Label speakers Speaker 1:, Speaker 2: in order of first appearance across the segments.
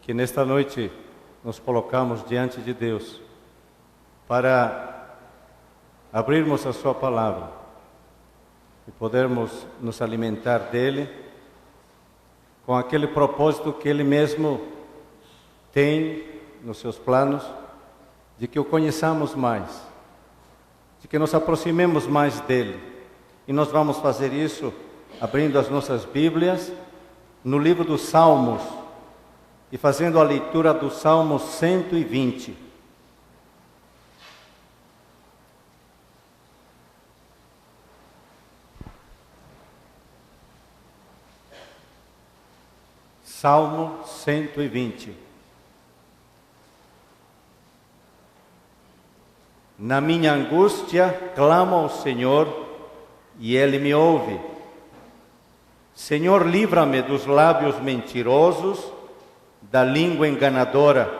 Speaker 1: que nesta noite nos colocamos diante de Deus para abrirmos a Sua palavra e podermos nos alimentar dele com aquele propósito que Ele mesmo tem nos seus planos, de que o conheçamos mais, de que nos aproximemos mais dele. E nós vamos fazer isso abrindo as nossas Bíblias no livro dos Salmos e fazendo a leitura do Salmo 120. Salmo 120. Na minha angústia, clamo ao Senhor, e Ele me ouve. Senhor, livra-me dos lábios mentirosos, da língua enganadora.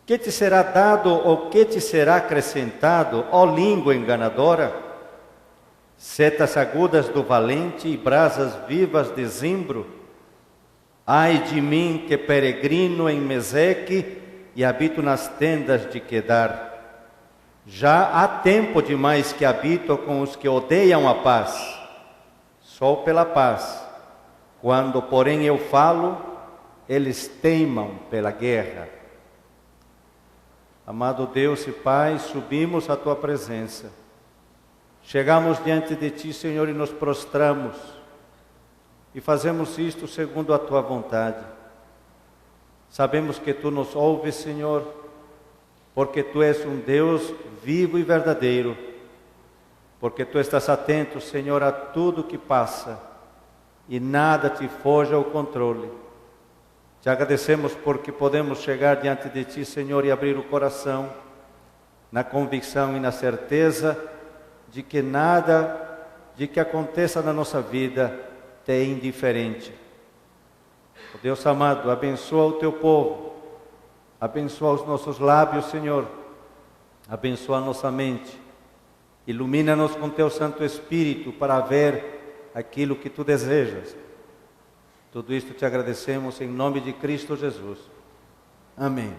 Speaker 1: Que te será dado ou que te será acrescentado, ó língua enganadora? Setas agudas do valente e brasas vivas de zimbro. Ai de mim que peregrino em Meseque e habito nas tendas de Quedar. Já há tempo demais que habito com os que odeiam a paz. Só pela paz. Quando, porém, eu falo, eles teimam pela guerra. Amado Deus e Pai, subimos à Tua presença. Chegamos diante de Ti, Senhor, e nos prostramos. E fazemos isto segundo a Tua vontade. Sabemos que Tu nos ouves, Senhor, porque Tu és um Deus vivo e verdadeiro, porque Tu estás atento, Senhor, a tudo que passa, e nada te foge ao controle. Te agradecemos porque podemos chegar diante de Ti, Senhor, e abrir o coração, na convicção e na certeza de que nada de que aconteça na nossa vida te é indiferente. Oh Deus amado, abençoa o Teu povo, abençoa os nossos lábios, Senhor, abençoa a nossa mente, ilumina-nos com Teu Santo Espírito para ver aquilo que Tu desejas. Tudo isto te agradecemos em nome de Cristo Jesus. Amém.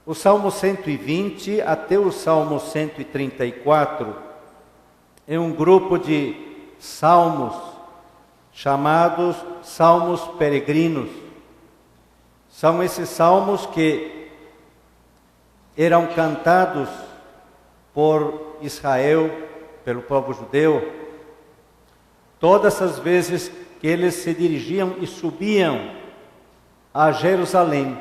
Speaker 1: O Salmo 120 até o Salmo 134 é um grupo de salmos chamados salmos peregrinos. São esses salmos que eram cantados por Israel, pelo povo judeu, todas as vezes que eles se dirigiam e subiam a Jerusalém.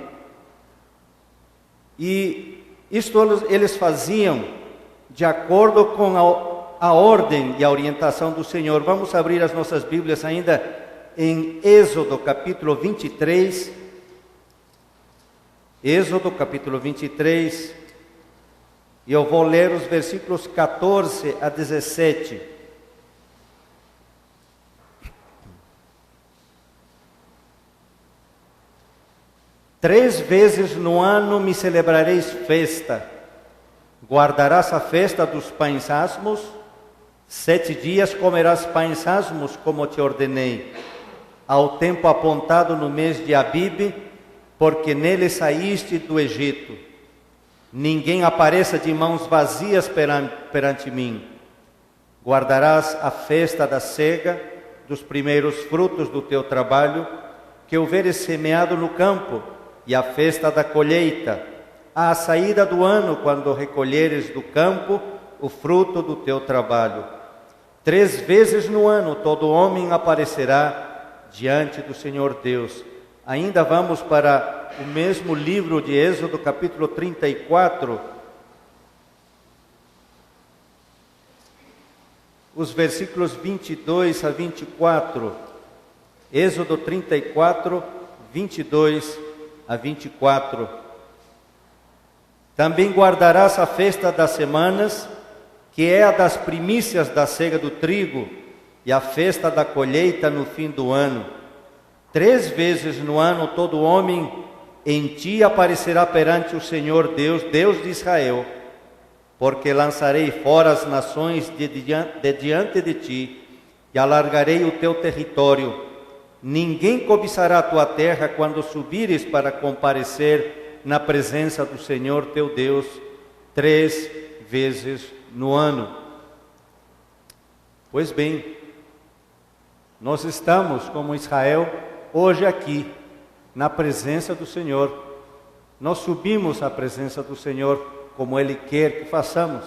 Speaker 1: E isto eles faziam de acordo com a ordem e a orientação do Senhor. Vamos abrir as nossas Bíblias ainda em Êxodo capítulo 23. Êxodo capítulo 23, e eu vou ler os versículos 14 a 17. Três vezes no ano me celebrareis festa. Guardarás a festa dos pães asmos. 7 dias comerás pães asmos, como te ordenei, ao tempo apontado no mês de Abibe, porque nele saíste do Egito. Ninguém apareça de mãos vazias perante mim. Guardarás a festa da cega, dos primeiros frutos do teu trabalho, que houveres semeado no campo, e a festa da colheita, à saída do ano, quando recolheres do campo o fruto do teu trabalho. 3 vezes no ano todo homem aparecerá diante do Senhor Deus. Ainda vamos para o mesmo livro de Êxodo, capítulo 34, os versículos 22 a 24. Êxodo 34, 22 a 24. Também guardarás a festa das semanas, que é a das primícias da cega do trigo, e a festa da colheita no fim do ano. 3 vezes no ano todo homem em ti aparecerá perante o Senhor Deus, Deus de Israel, porque lançarei fora as nações de diante de ti, e alargarei o teu território. ninguém cobiçará a tua terra quando subires para comparecer na presença do Senhor teu Deus 3 vezes no ano. Pois bem, nós estamos como Israel hoje aqui, na presença do Senhor. Nós subimos à presença do Senhor como Ele quer que façamos.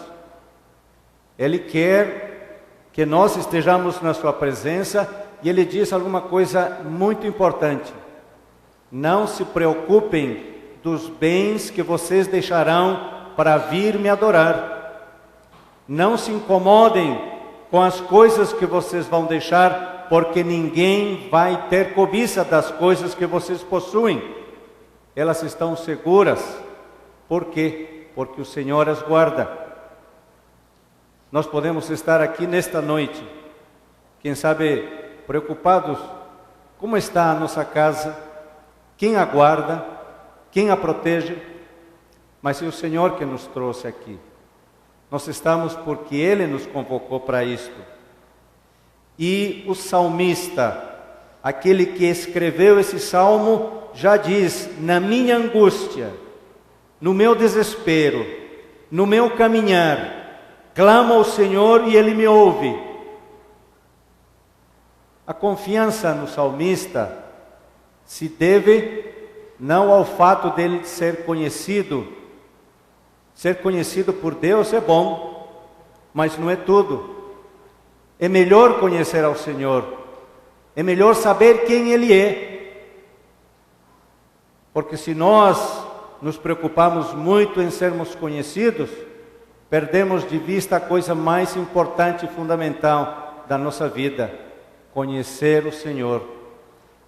Speaker 1: Ele quer que nós estejamos na sua presença e Ele diz alguma coisa muito importante. Não se preocupem dos bens que vocês deixarão para vir me adorar. Não se incomodem com as coisas que vocês vão deixar, porque ninguém vai ter cobiça das coisas que vocês possuem. Elas estão seguras. Por quê? Porque o Senhor as guarda. Nós podemos estar aqui nesta noite, quem sabe preocupados, como está a nossa casa, quem a guarda, quem a protege, mas é o Senhor que nos trouxe aqui. Nós estamos porque Ele nos convocou para isto. E o salmista, aquele que escreveu esse salmo, já diz: na minha angústia, no meu desespero, no meu caminhar, clamo ao Senhor e Ele me ouve. A confiança no salmista se deve não ao fato dele ser conhecido. Ser conhecido por Deus é bom, mas não é tudo. É melhor conhecer ao Senhor. É melhor saber quem Ele é. Porque se nós nos preocupamos muito em sermos conhecidos, perdemos de vista a coisa mais importante e fundamental da nossa vida: conhecer o Senhor.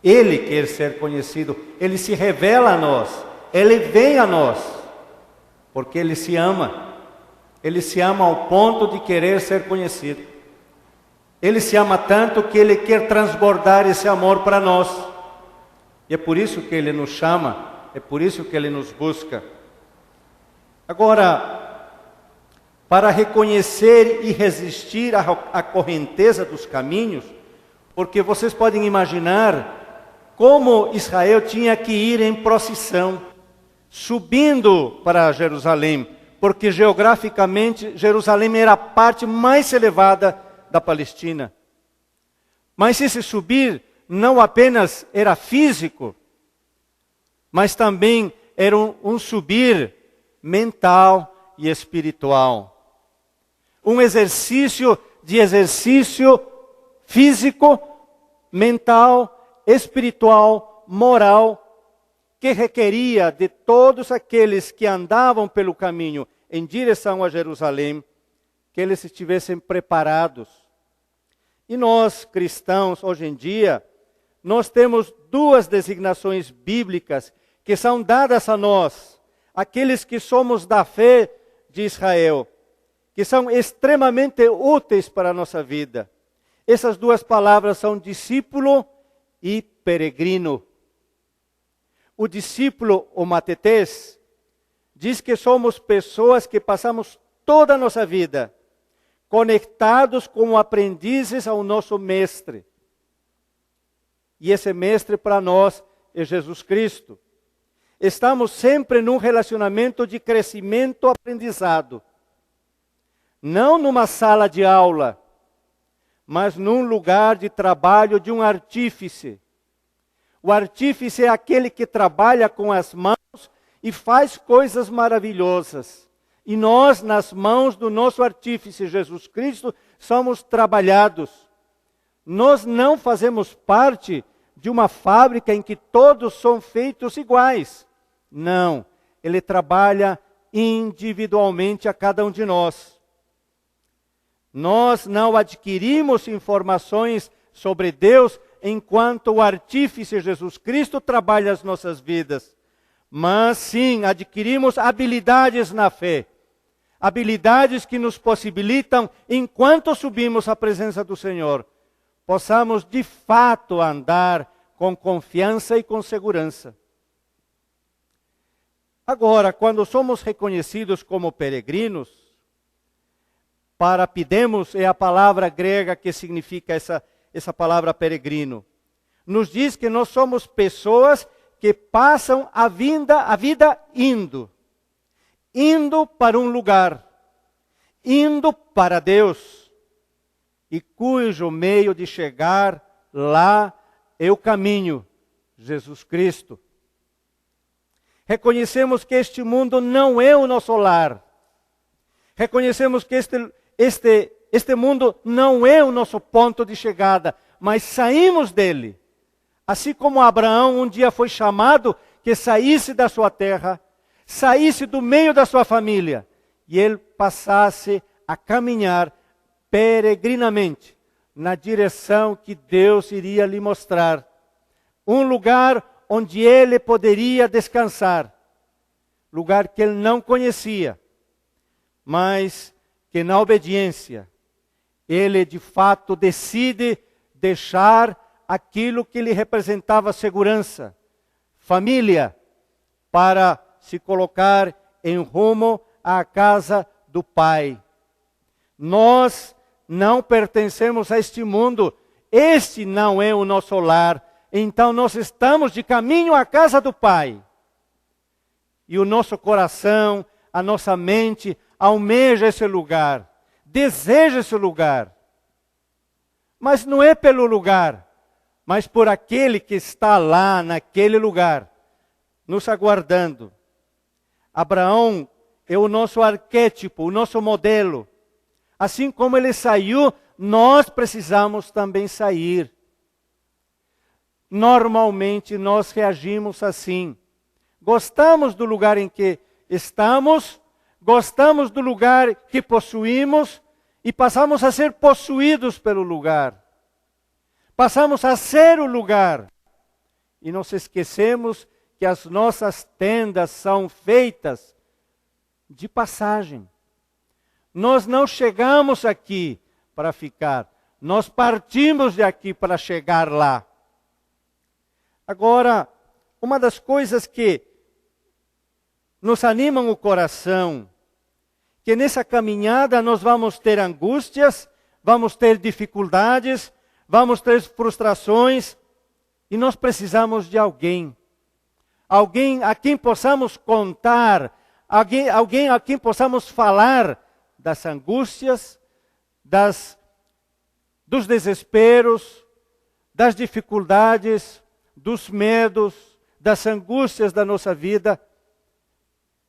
Speaker 1: Ele quer ser conhecido, Ele se revela a nós, Ele vem a nós, porque Ele se ama. Ele se ama ao ponto de querer ser conhecido. Ele se ama tanto que Ele quer transbordar esse amor para nós. E é por isso que Ele nos chama, é por isso que Ele nos busca. Agora, para reconhecer e resistir à correnteza dos caminhos, porque vocês podem imaginar como Israel tinha que ir em procissão, subindo para Jerusalém, porque geograficamente Jerusalém era a parte mais elevada da Palestina. Mas esse subir não apenas era físico, mas também era um subir mental e espiritual. Um exercício físico, mental, espiritual, moral, que requeria de todos aqueles que andavam pelo caminho em direção a Jerusalém, que eles estivessem preparados. E nós, cristãos, hoje em dia, nós temos duas designações bíblicas que são dadas a nós, aqueles que somos da fé de Israel, que são extremamente úteis para a nossa vida. Essas duas palavras são discípulo e peregrino. O discípulo, o matetés, diz que somos pessoas que passamos toda a nossa vida conectados como aprendizes ao nosso mestre. E esse mestre para nós é Jesus Cristo. Estamos sempre num relacionamento de crescimento aprendizado. Não numa sala de aula, mas num lugar de trabalho de um artífice. O artífice é aquele que trabalha com as mãos e faz coisas maravilhosas. E nós, nas mãos do nosso artífice, Jesus Cristo, somos trabalhados. Nós não fazemos parte de uma fábrica em que todos são feitos iguais. Não, Ele trabalha individualmente a cada um de nós. Nós não adquirimos informações sobre Deus enquanto o artífice Jesus Cristo trabalha as nossas vidas. Mas sim, adquirimos habilidades na fé. Habilidades que nos possibilitam, enquanto subimos à presença do Senhor, possamos de fato andar com confiança e com segurança. Agora, quando somos reconhecidos como peregrinos, parapidemos é a palavra grega que significa essa palavra peregrino. nos diz que nós somos pessoas que passam a vida indo para um lugar, indo para Deus, e cujo meio de chegar lá é o caminho, Jesus Cristo. Reconhecemos que este mundo não é o nosso lar. Reconhecemos que este mundo não é o nosso ponto de chegada, mas saímos dele. Assim como Abraão um dia foi chamado que saísse da sua terra, saísse do meio da sua família, e ele passasse a caminhar peregrinamente na direção que Deus iria lhe mostrar. Um lugar onde ele poderia descansar. Lugar que ele não conhecia, mas que na obediência, ele de fato decide deixar aquilo que lhe representava segurança, família, para se colocar em rumo à casa do Pai. Nós não pertencemos a este mundo, este não é o nosso lar, então nós estamos de caminho à casa do Pai. E o nosso coração, a nossa mente almeja esse lugar, deseja esse lugar. Mas não é pelo lugar, mas por aquele que está lá naquele lugar, nos aguardando. Abraão é o nosso arquétipo, o nosso modelo. Assim como ele saiu, nós precisamos também sair. Normalmente nós reagimos assim. Gostamos do lugar em que estamos, gostamos do lugar que possuímos e passamos a ser possuídos pelo lugar. Passamos a ser o lugar. E nos esquecemos que as nossas tendas são feitas de passagem. Nós não chegamos aqui para ficar. Nós partimos de aqui para chegar lá. Agora, uma das coisas que nos animam o coração, que nessa caminhada nós vamos ter angústias, vamos ter dificuldades, vamos ter frustrações, e nós precisamos de alguém. Alguém a quem possamos contar, alguém a quem possamos falar das angústias, dos desesperos, das dificuldades, dos medos, das angústias da nossa vida.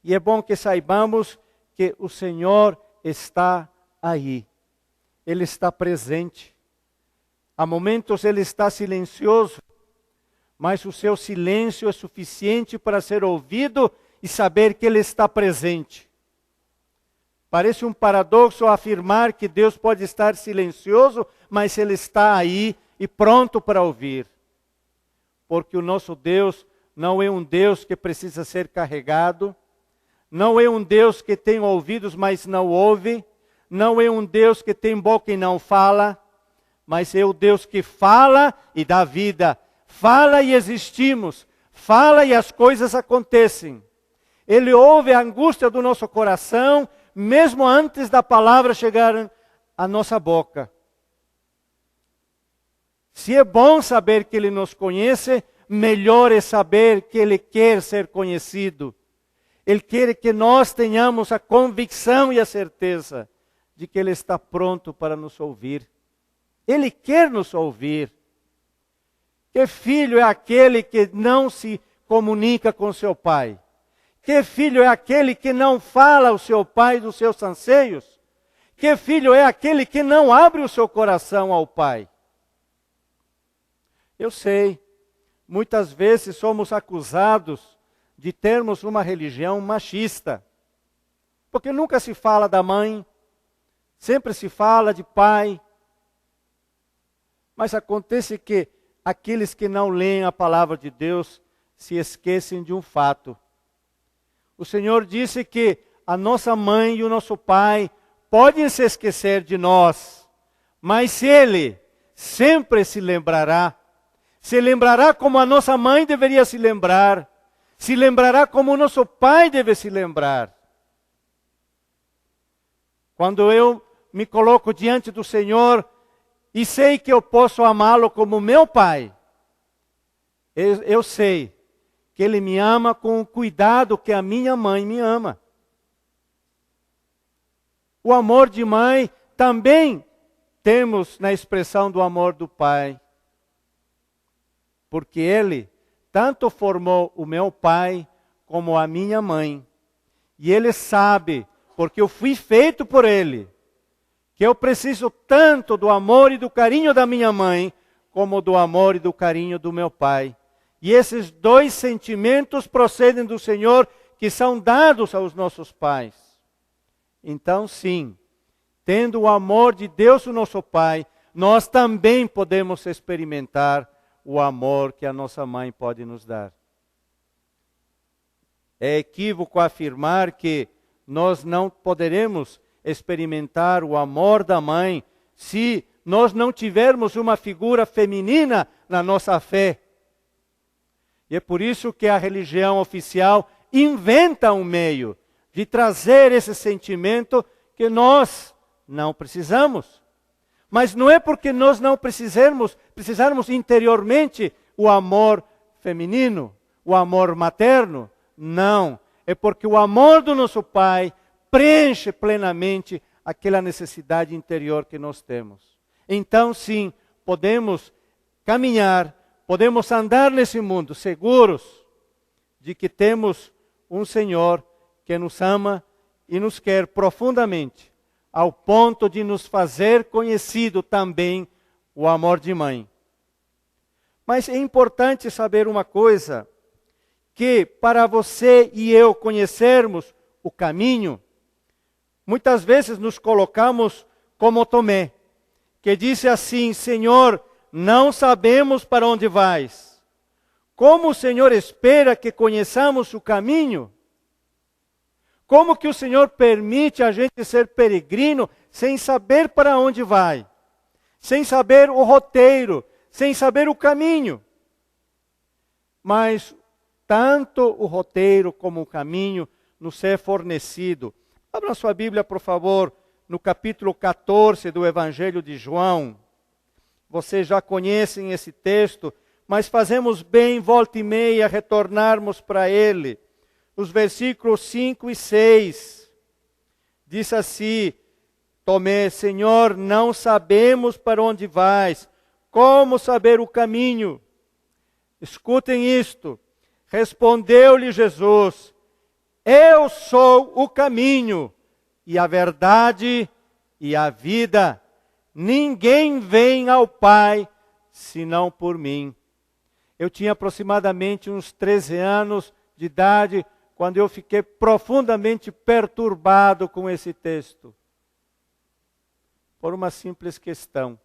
Speaker 1: E é bom que saibamos que o Senhor está aí. Ele está presente. Há momentos ele está silencioso, mas o seu silêncio é suficiente para ser ouvido e saber que ele está presente. Parece um paradoxo afirmar que Deus pode estar silencioso, mas ele está aí e pronto para ouvir. Porque o nosso Deus não é um Deus que precisa ser carregado, não é um Deus que tem ouvidos, mas não ouve, não é um Deus que tem boca e não fala, mas é o Deus que fala e dá vida, fala e existimos, fala e as coisas acontecem. Ele ouve a angústia do nosso coração, mesmo antes da palavra chegar à nossa boca. Se é bom saber que Ele nos conhece, melhor é saber que Ele quer ser conhecido. Ele quer que nós tenhamos a convicção e a certeza de que Ele está pronto para nos ouvir. Ele quer nos ouvir. Que filho é aquele que não se comunica com seu pai? Que filho é aquele que não fala ao seu pai dos seus anseios? Que filho é aquele que não abre o seu coração ao pai? Eu sei, muitas vezes somos acusados de termos uma religião machista. Porque nunca se fala da mãe, sempre se fala de pai. Mas acontece que aqueles que não leem a palavra de Deus se esquecem de um fato. O Senhor disse que a nossa mãe e o nosso pai podem se esquecer de nós, mas Ele sempre se lembrará como a nossa mãe deveria se lembrará como o nosso pai deve se lembrar. Quando eu me coloco diante do Senhor e sei que eu posso amá-lo como meu pai, Eu sei que Ele me ama com o cuidado que a minha mãe me ama. O amor de mãe também temos na expressão do amor do Pai. Porque Ele tanto formou o meu pai como a minha mãe. E Ele sabe, porque eu fui feito por Ele, que eu preciso tanto do amor e do carinho da minha mãe, como do amor e do carinho do meu pai. E esses dois sentimentos procedem do Senhor, que são dados aos nossos pais. Então, sim, tendo o amor de Deus, o nosso Pai, nós também podemos experimentar o amor que a nossa mãe pode nos dar. É equívoco afirmar que nós não poderemos experimentar o amor da mãe se nós não tivermos uma figura feminina na nossa fé. E é por isso que a religião oficial inventa um meio de trazer esse sentimento que nós não precisamos. Mas não é porque nós não precisarmos interiormente o amor feminino, o amor materno. Não, é porque o amor do nosso Pai preenche plenamente aquela necessidade interior que nós temos. Então, sim, podemos caminhar, podemos andar nesse mundo seguros de que temos um Senhor que nos ama e nos quer profundamente, ao ponto de nos fazer conhecido também o amor de mãe. Mas é importante saber uma coisa, que para você e eu conhecermos o caminho, muitas vezes nos colocamos como Tomé, que disse assim: Senhor, não sabemos para onde vais. Como o Senhor espera que conheçamos o caminho? Como que o Senhor permite a gente ser peregrino sem saber para onde vai? Sem saber o roteiro, sem saber o caminho? Mas tanto o roteiro como o caminho nos é fornecido. Abra sua Bíblia, por favor, no capítulo 14 do Evangelho de João. Vocês já conhecem esse texto, mas fazemos bem, volta e meia, retornarmos para ele. Os versículos 5 e 6. Diz assim: Tomé, Senhor, não sabemos para onde vais. Como saber o caminho? Escutem isto. Respondeu-lhe Jesus: Eu sou o caminho, e a verdade, e a vida. Ninguém vem ao Pai, senão por mim. Eu tinha aproximadamente uns 13 anos de idade, quando eu fiquei profundamente perturbado com esse texto. Por uma simples questão.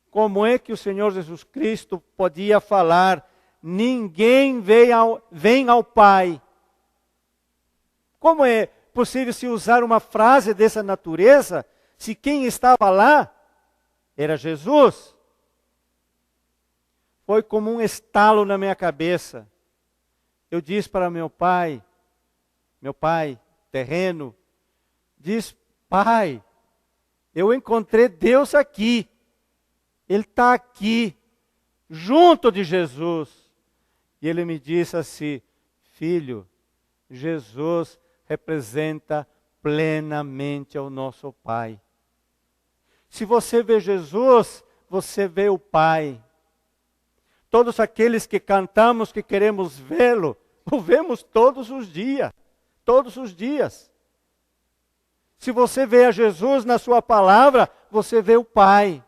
Speaker 1: Como é que o Senhor Jesus Cristo podia falar: ninguém vem ao Pai? Como é possível se usar uma frase dessa natureza, se quem estava lá era Jesus? Foi como um estalo na minha cabeça. Eu disse para meu pai terreno, diz: Pai, eu encontrei Deus aqui. Ele está aqui, junto de Jesus. E ele me disse assim: Filho, Jesus representa plenamente ao nosso Pai. Se você vê Jesus, você vê o Pai. Todos aqueles que cantamos que queremos vê-lo, o vemos todos os dias. Todos os dias. Se você vê a Jesus na sua palavra, você vê o Pai.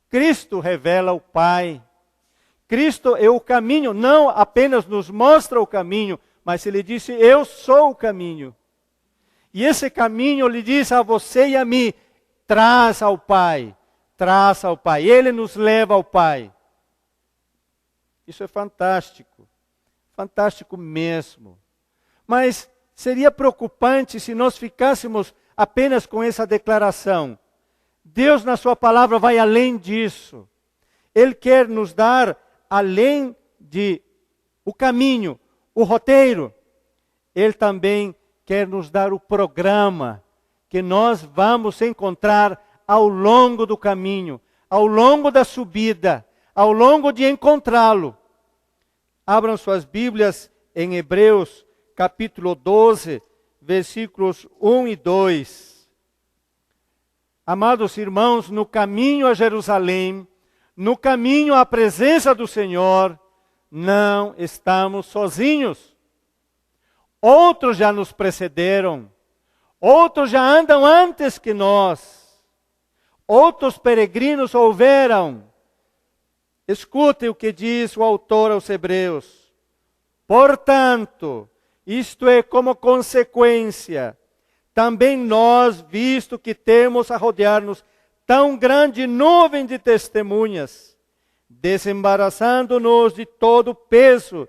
Speaker 1: Cristo revela o Pai. Cristo é o caminho, não apenas nos mostra o caminho, mas Ele disse: Eu sou o caminho. E esse caminho Ele diz a você e a mim: traz ao Pai, traz ao Pai. Ele nos leva ao Pai. Isso é fantástico, fantástico mesmo. Mas seria preocupante se nós ficássemos apenas com essa declaração. Deus na sua palavra vai além disso. Ele quer nos dar, além de o caminho, o roteiro, Ele também quer nos dar o programa que nós vamos encontrar ao longo do caminho, ao longo da subida, ao longo de encontrá-lo. Abram suas Bíblias em Hebreus, capítulo 12, versículos 1 e 2. Amados irmãos, no caminho a Jerusalém, no caminho à presença do Senhor, não estamos sozinhos. Outros já nos precederam. Outros já andam antes que nós. Outros peregrinos houveram. Escutem o que diz o autor aos Hebreus. Portanto, isto é como consequência, também nós, visto que temos a rodear-nos tão grande nuvem de testemunhas, desembaraçando-nos de todo o peso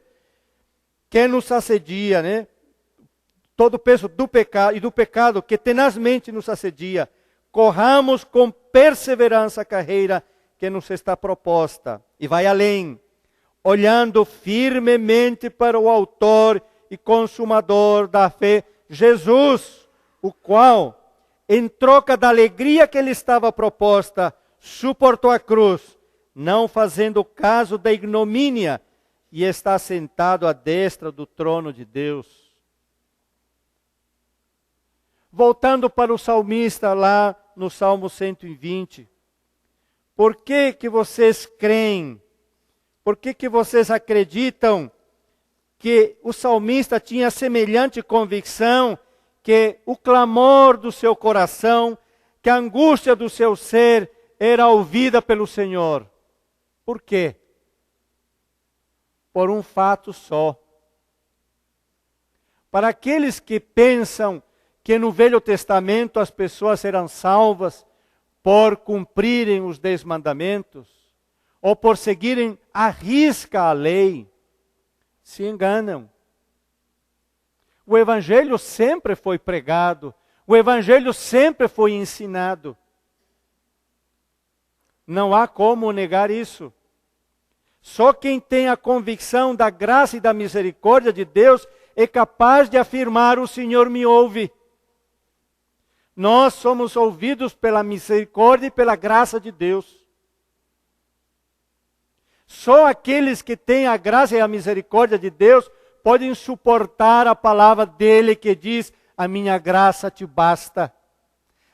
Speaker 1: que nos assedia, né? Todo o peso do pecado e do pecado que tenazmente nos assedia, corramos com perseverança a carreira que nos está proposta. E vai além, olhando firmemente para o autor e consumador da fé, Jesus, o qual, em troca da alegria que lhe estava proposta, suportou a cruz, não fazendo caso da ignomínia, e está sentado à destra do trono de Deus. Voltando para o salmista lá no Salmo 120. Por que vocês creem? Por que vocês acreditam que o salmista tinha semelhante convicção, que o clamor do seu coração, que a angústia do seu ser era ouvida pelo Senhor? Por quê? Por um fato só. Para aqueles que pensam que no Velho Testamento as pessoas eram salvas por cumprirem os 10 mandamentos, ou por seguirem à risca a lei, se enganam. O Evangelho sempre foi pregado, o Evangelho sempre foi ensinado. Não há como negar isso. Só quem tem a convicção da graça e da misericórdia de Deus é capaz de afirmar: o Senhor me ouve. Nós somos ouvidos pela misericórdia e pela graça de Deus. Só aqueles que têm a graça e a misericórdia de Deus podem suportar a palavra dele que diz: a minha graça te basta.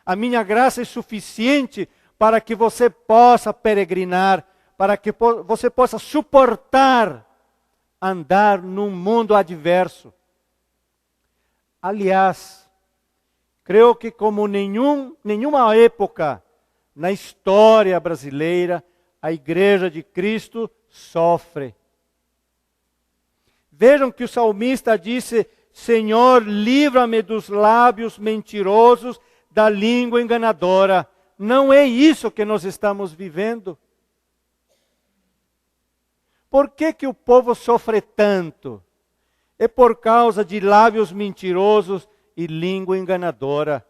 Speaker 1: A minha graça é suficiente para que você possa peregrinar, para que você possa suportar andar num mundo adverso. Aliás, creio que como nenhuma época na história brasileira, a Igreja de Cristo sofre. Vejam que o salmista disse: Senhor, livra-me dos lábios mentirosos, da língua enganadora. Não é isso que nós estamos vivendo. Por que o povo sofre tanto? É por causa de lábios mentirosos e língua enganadora.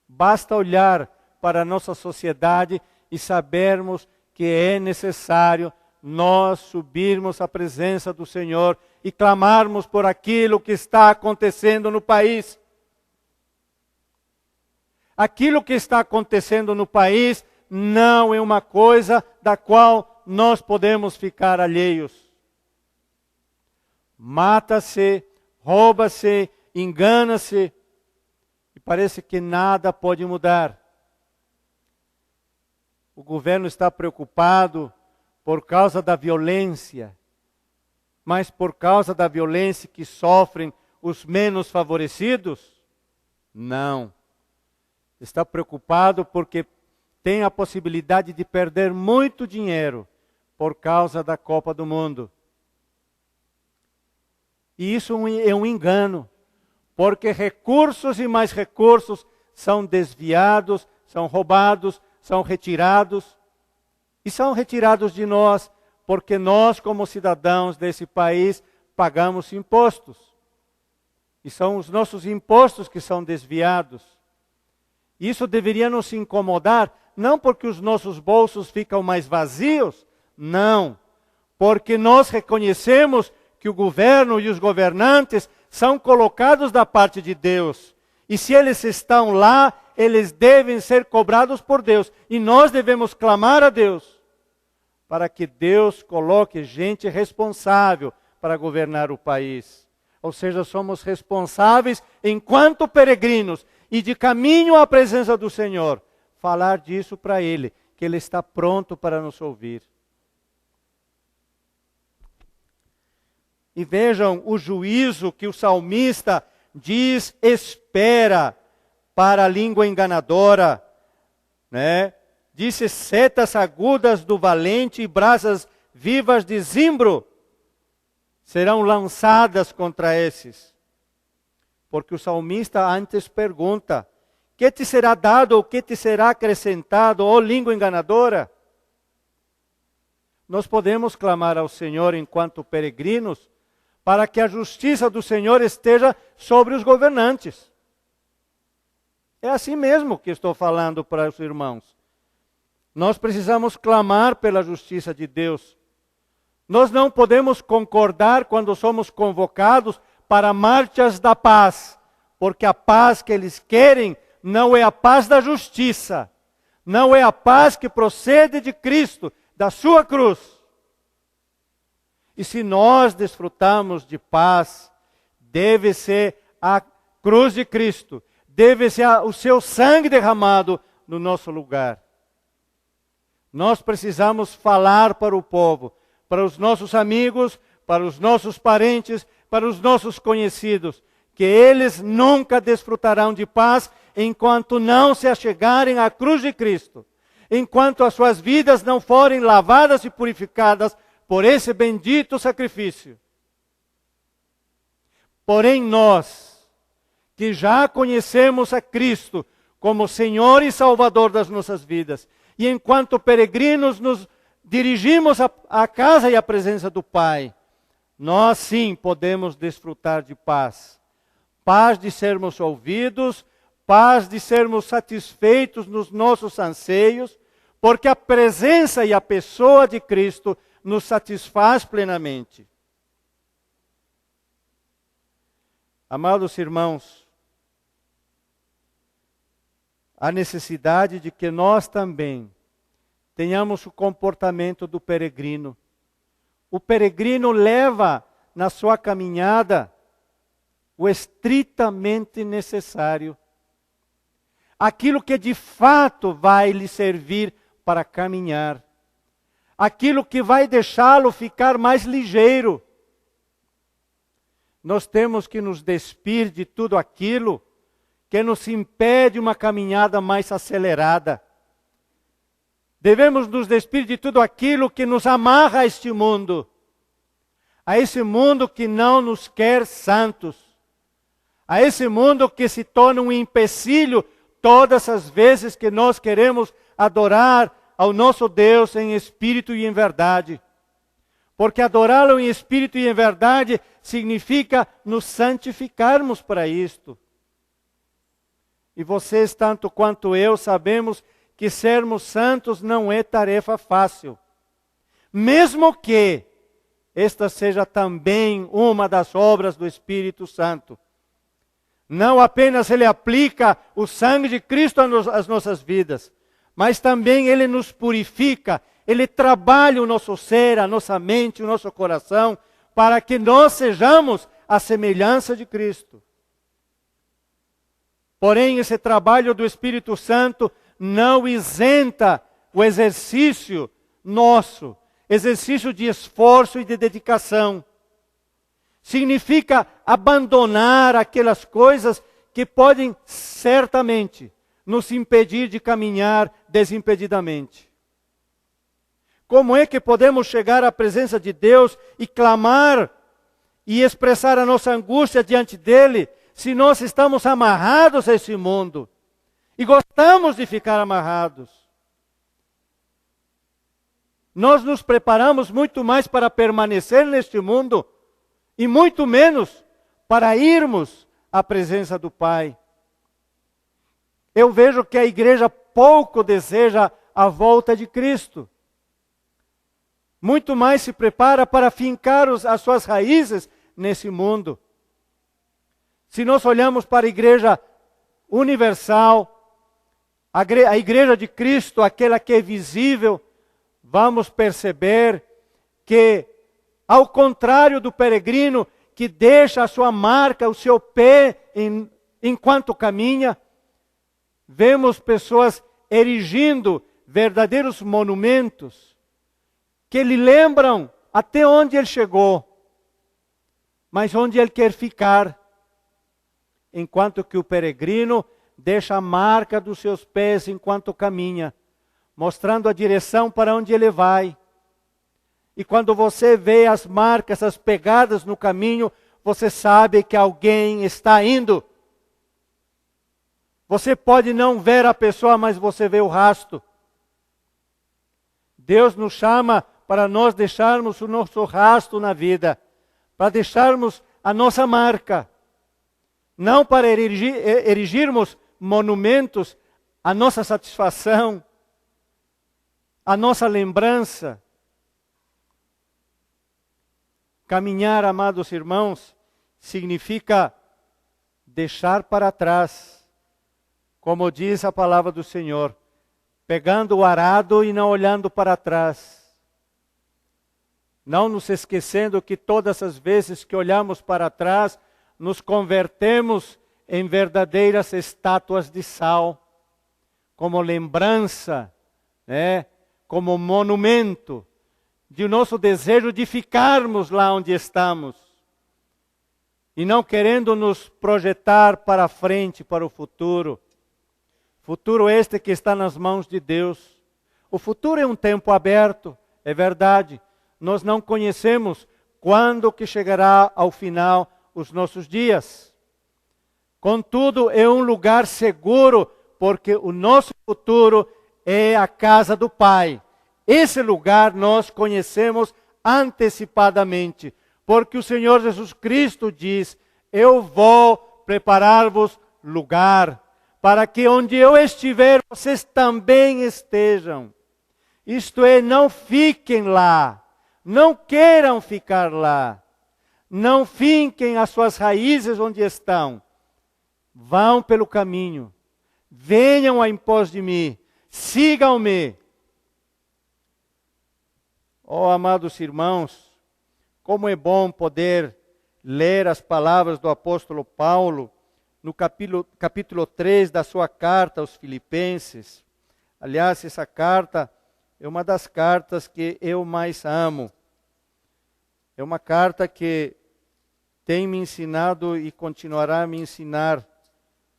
Speaker 1: Basta olhar para a nossa sociedade e sabermos que é necessário nós subirmos à presença do Senhor e clamarmos por aquilo que está acontecendo no país. Aquilo que está acontecendo no país não é uma coisa da qual nós podemos ficar alheios. Mata-se, rouba-se, engana-se, e parece que nada pode mudar. O governo está preocupado por causa da violência, mas por causa da violência que sofrem os menos favorecidos? Não. Está preocupado porque tem a possibilidade de perder muito dinheiro por causa da Copa do Mundo. E isso é um engano, porque recursos e mais recursos são desviados, são roubados, são retirados. E são retirados de nós, porque nós, como cidadãos desse país, pagamos impostos. E são os nossos impostos que são desviados. Isso deveria nos incomodar, não porque os nossos bolsos ficam mais vazios, não. Porque nós reconhecemos que o governo e os governantes são colocados da parte de Deus. E se eles estão lá, eles devem ser cobrados por Deus. E nós devemos clamar a Deus para que Deus coloque gente responsável para governar o país. Ou seja, somos responsáveis enquanto peregrinos e de caminho à presença do Senhor, falar disso para Ele, que Ele está pronto para nos ouvir. E vejam o juízo que o salmista diz, espera para a língua enganadora, né? Disse, setas agudas do valente e brasas vivas de zimbro serão lançadas contra esses. Porque o salmista antes pergunta, que te será dado ou que te será acrescentado, ó língua enganadora? Nós podemos clamar ao Senhor enquanto peregrinos, para que a justiça do Senhor esteja sobre os governantes. É assim mesmo que estou falando para os irmãos. Nós precisamos clamar pela justiça de Deus. Nós não podemos concordar quando somos convocados para marchas da paz, porque a paz que eles querem não é a paz da justiça, não é a paz que procede de Cristo, da sua cruz. E se nós desfrutamos de paz, deve ser a cruz de Cristo, deve ser o seu sangue derramado no nosso lugar. Nós precisamos falar para o povo, para os nossos amigos, para os nossos parentes, para os nossos conhecidos, que eles nunca desfrutarão de paz enquanto não se achegarem à cruz de Cristo, enquanto as suas vidas não forem lavadas e purificadas por esse bendito sacrifício. Porém nós, que já conhecemos a Cristo como Senhor e Salvador das nossas vidas, e enquanto peregrinos nos dirigimos à casa e à presença do Pai, nós sim podemos desfrutar de paz. Paz de sermos ouvidos, paz de sermos satisfeitos nos nossos anseios, porque a presença e a pessoa de Cristo nos satisfaz plenamente. Amados irmãos, há necessidade de que nós também tenhamos o comportamento do peregrino. O peregrino leva na sua caminhada o estritamente necessário. Aquilo que de fato vai lhe servir para caminhar. Aquilo que vai deixá-lo ficar mais ligeiro. Nós temos que nos despir de tudo aquilo que nos impede uma caminhada mais acelerada. Devemos nos despir de tudo aquilo que nos amarra a este mundo. A esse mundo que não nos quer santos. A esse mundo que se torna um empecilho todas as vezes que nós queremos adorar ao nosso Deus em espírito e em verdade. Porque adorá-lo em espírito e em verdade significa nos santificarmos para isto. E vocês, tanto quanto eu, sabemos que sermos santos não é tarefa fácil. Mesmo que esta seja também uma das obras do Espírito Santo. Não apenas Ele aplica o sangue de Cristo às nossas vidas, mas também Ele nos purifica, Ele trabalha o nosso ser, a nossa mente, o nosso coração, para que nós sejamos a semelhança de Cristo. Porém, esse trabalho do Espírito Santo não isenta o exercício nosso, exercício de esforço e de dedicação. Significa abandonar aquelas coisas que podem certamente nos impedir de caminhar desimpedidamente. Como é que podemos chegar à presença de Deus e clamar e expressar a nossa angústia diante dEle, se nós estamos amarrados a esse mundo e gostamos de ficar amarrados? Nós nos preparamos muito mais para permanecer neste mundo e muito menos para irmos à presença do Pai. Eu vejo que a igreja pouco deseja a volta de Cristo. Muito mais se prepara para fincar as suas raízes nesse mundo. Se nós olhamos para a igreja universal, A igreja de Cristo, aquela que é visível, vamos perceber que, ao contrário do peregrino que deixa a sua marca, o seu pé enquanto caminha, vemos pessoas erigindo verdadeiros monumentos que lhe lembram até onde ele chegou, mas onde ele quer ficar, enquanto que o peregrino deixa a marca dos seus pés enquanto caminha, mostrando a direção para onde ele vai. E quando você vê as marcas, as pegadas no caminho, você sabe que alguém está indo. Você pode não ver a pessoa, mas você vê o rastro. Deus nos chama para nós deixarmos o nosso rastro na vida, para deixarmos a nossa marca. Não para erigirmos monumentos à nossa satisfação, à nossa lembrança. Caminhar, amados irmãos, significa deixar para trás, como diz a palavra do Senhor, pegando o arado e não olhando para trás. Não nos esquecendo que todas as vezes que olhamos para trás, nos convertemos em verdadeiras estátuas de sal, como lembrança, como monumento de nosso desejo de ficarmos lá onde estamos, e não querendo nos projetar para frente, para o futuro. Futuro este que está nas mãos de Deus. O futuro é um tempo aberto, é verdade. Nós não conhecemos quando que chegará ao final os nossos dias. Contudo, é um lugar seguro, porque o nosso futuro é a casa do Pai. Esse lugar nós conhecemos antecipadamente, porque o Senhor Jesus Cristo diz: eu vou preparar-vos lugar, para que onde eu estiver, vocês também estejam. Isto é, não fiquem lá, não queiram ficar lá, não finquem as suas raízes onde estão. Vão pelo caminho, venham em pós de mim, sigam-me. Oh, amados irmãos, como é bom poder ler as palavras do apóstolo Paulo no capítulo 3 da sua carta aos Filipenses. Aliás, essa carta é uma das cartas que eu mais amo. É uma carta que tem me ensinado e continuará a me ensinar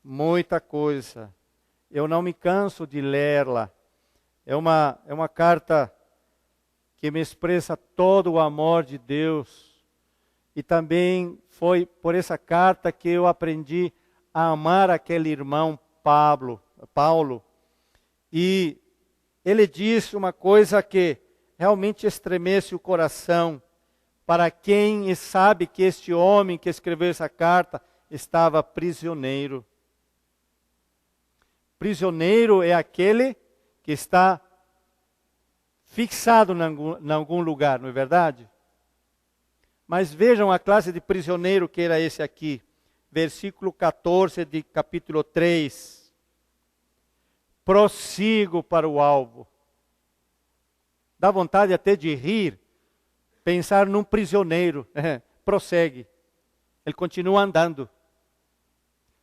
Speaker 1: muita coisa. Eu não me canso de lê-la. É uma carta que me expressa todo o amor de Deus. E também foi por essa carta que eu aprendi a amar aquele irmão Paulo. E ele disse uma coisa que realmente estremece o coração para quem sabe que este homem que escreveu essa carta estava prisioneiro. Prisioneiro é aquele que está fixado em algum lugar, não é verdade? Mas vejam a classe de prisioneiro que era esse aqui. Versículo 14 de capítulo 3. Prossigo para o alvo. Dá vontade até de rir, pensar num prisioneiro. Prossegue. Ele continua andando.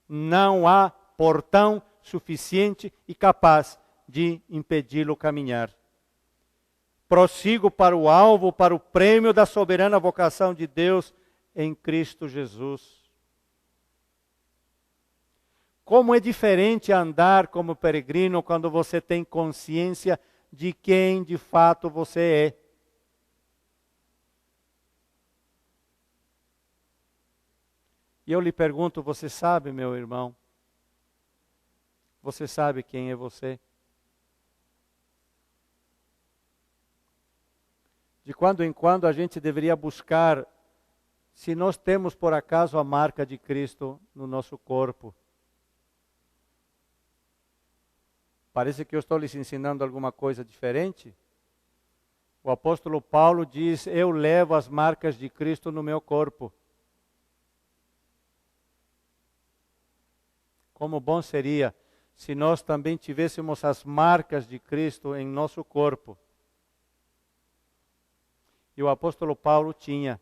Speaker 1: Não há portão suficiente e capaz de impedi-lo caminhar. Prossigo para o alvo, para o prêmio da soberana vocação de Deus em Cristo Jesus. Como é diferente andar como peregrino quando você tem consciência de quem de fato você é. E eu lhe pergunto, você sabe, meu irmão? Você sabe quem é você? De quando em quando a gente deveria buscar se nós temos por acaso a marca de Cristo no nosso corpo. Parece que eu estou lhes ensinando alguma coisa diferente. O apóstolo Paulo diz: eu levo as marcas de Cristo no meu corpo. Como bom seria se nós também tivéssemos as marcas de Cristo em nosso corpo. E o apóstolo Paulo tinha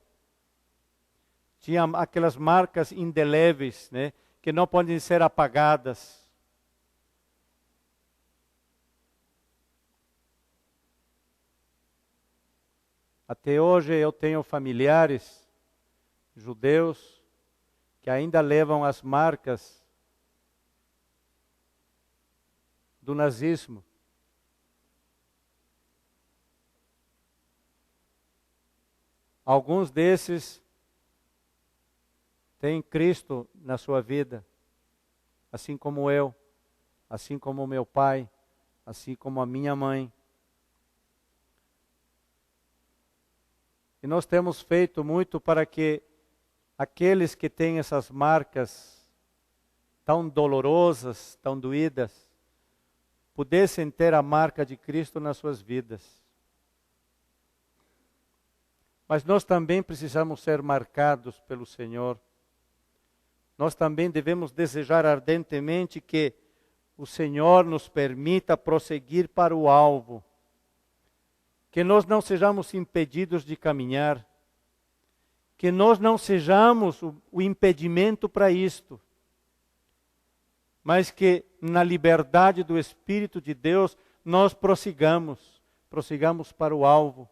Speaker 1: aquelas marcas indeléveis, né, que não podem ser apagadas. Até hoje eu tenho familiares judeus que ainda levam as marcas do nazismo. Alguns desses têm Cristo na sua vida, assim como eu, assim como meu pai, assim como a minha mãe. E nós temos feito muito para que aqueles que têm essas marcas tão dolorosas, tão doídas, pudessem ter a marca de Cristo nas suas vidas. Mas nós também precisamos ser marcados pelo Senhor. Nós também devemos desejar ardentemente que o Senhor nos permita prosseguir para o alvo. Que nós não sejamos impedidos de caminhar. Que nós não sejamos o impedimento para isto. Mas que na liberdade do Espírito de Deus nós prossigamos para o alvo.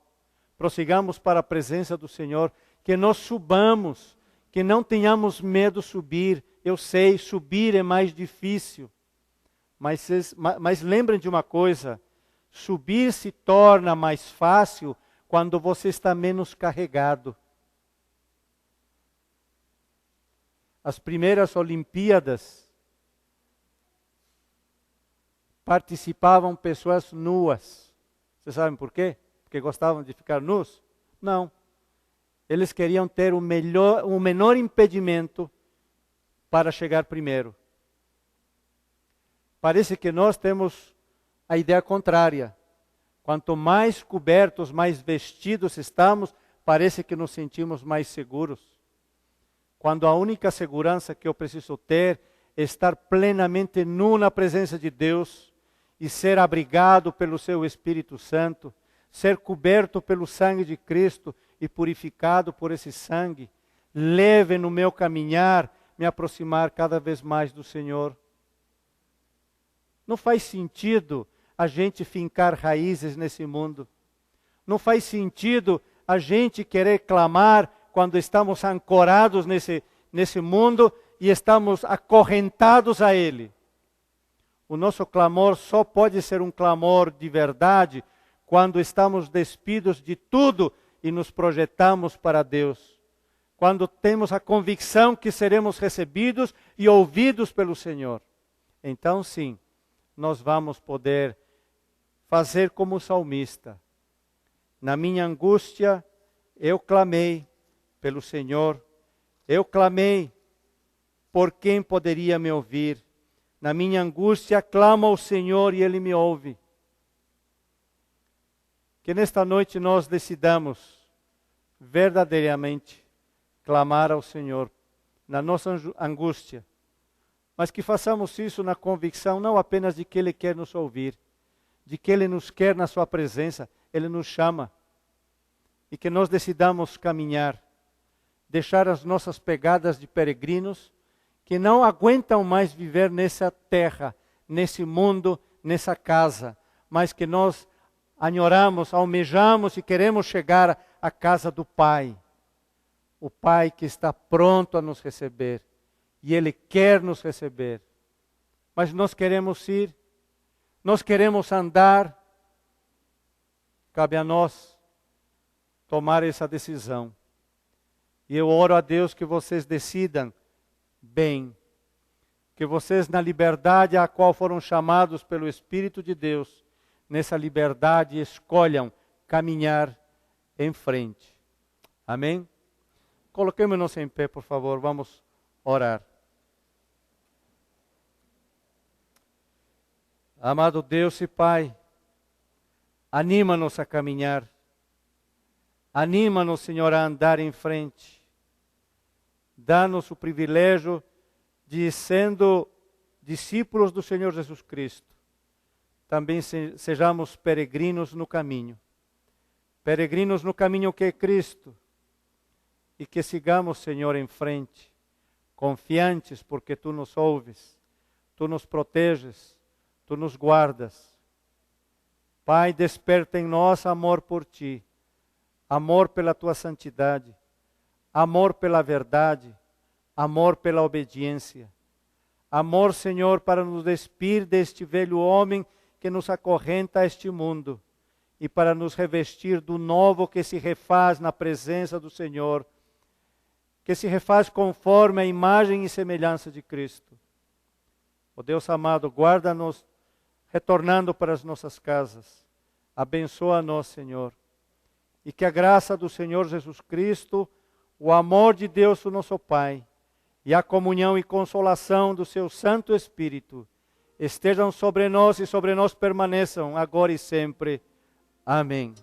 Speaker 1: Prossigamos para a presença do Senhor, que nós subamos, que não tenhamos medo de subir. Eu sei, subir é mais difícil, mas lembrem de uma coisa, subir se torna mais fácil quando você está menos carregado. As primeiras Olimpíadas participavam pessoas nuas. Vocês sabem por quê? Porque gostavam de ficar nus? Não. Eles queriam ter o menor impedimento para chegar primeiro. Parece que nós temos a ideia contrária. Quanto mais cobertos, mais vestidos estamos, parece que nos sentimos mais seguros. Quando a única segurança que eu preciso ter é estar plenamente nu na presença de Deus e ser abrigado pelo seu Espírito Santo, ser coberto pelo sangue de Cristo e purificado por esse sangue, leve no meu caminhar, me aproximar cada vez mais do Senhor. Não faz sentido a gente fincar raízes nesse mundo. Não faz sentido a gente querer clamar quando estamos ancorados nesse mundo e estamos acorrentados a ele. O nosso clamor só pode ser um clamor de verdade quando estamos despidos de tudo e nos projetamos para Deus. Quando temos a convicção que seremos recebidos e ouvidos pelo Senhor. Então sim, nós vamos poder fazer como o salmista. Na minha angústia, eu clamei pelo Senhor. Eu clamei por quem poderia me ouvir. Na minha angústia, clamo ao Senhor e Ele me ouve. Que nesta noite nós decidamos verdadeiramente clamar ao Senhor na nossa angústia, mas que façamos isso na convicção não apenas de que Ele quer nos ouvir, de que Ele nos quer na sua presença, Ele nos chama, e que nós decidamos caminhar, deixar as nossas pegadas de peregrinos, que não aguentam mais viver nessa terra, nesse mundo, nessa casa, mas que nós anhoramos, almejamos e queremos chegar à casa do Pai. O Pai que está pronto a nos receber. E Ele quer nos receber. Mas nós queremos ir, nós queremos andar. Cabe a nós tomar essa decisão. E eu oro a Deus que vocês decidam bem. Que vocês, na liberdade a qual foram chamados pelo Espírito de Deus, nessa liberdade escolham caminhar em frente. Amém? Coloquemos-nos em pé, por favor, vamos orar. Amado Deus e Pai, anima-nos a caminhar. Anima-nos, Senhor, a andar em frente. Dá-nos o privilégio de, sendo discípulos do Senhor Jesus Cristo, também sejamos peregrinos no caminho. Peregrinos no caminho que é Cristo. E que sigamos, Senhor, em frente, confiantes porque Tu nos ouves, Tu nos proteges, Tu nos guardas. Pai, desperta em nós amor por Ti, amor pela Tua santidade, amor pela verdade, amor pela obediência. Amor, Senhor, para nos despir deste velho homem que nos acorrenta a este mundo e para nos revestir do novo que se refaz na presença do Senhor, que se refaz conforme a imagem e semelhança de Cristo. Ó Deus amado, guarda-nos retornando para as nossas casas. Abençoa-nos, Senhor. E que a graça do Senhor Jesus Cristo, o amor de Deus, o nosso Pai, e a comunhão e consolação do seu Santo Espírito estejam sobre nós e sobre nós permaneçam agora e sempre. Amém.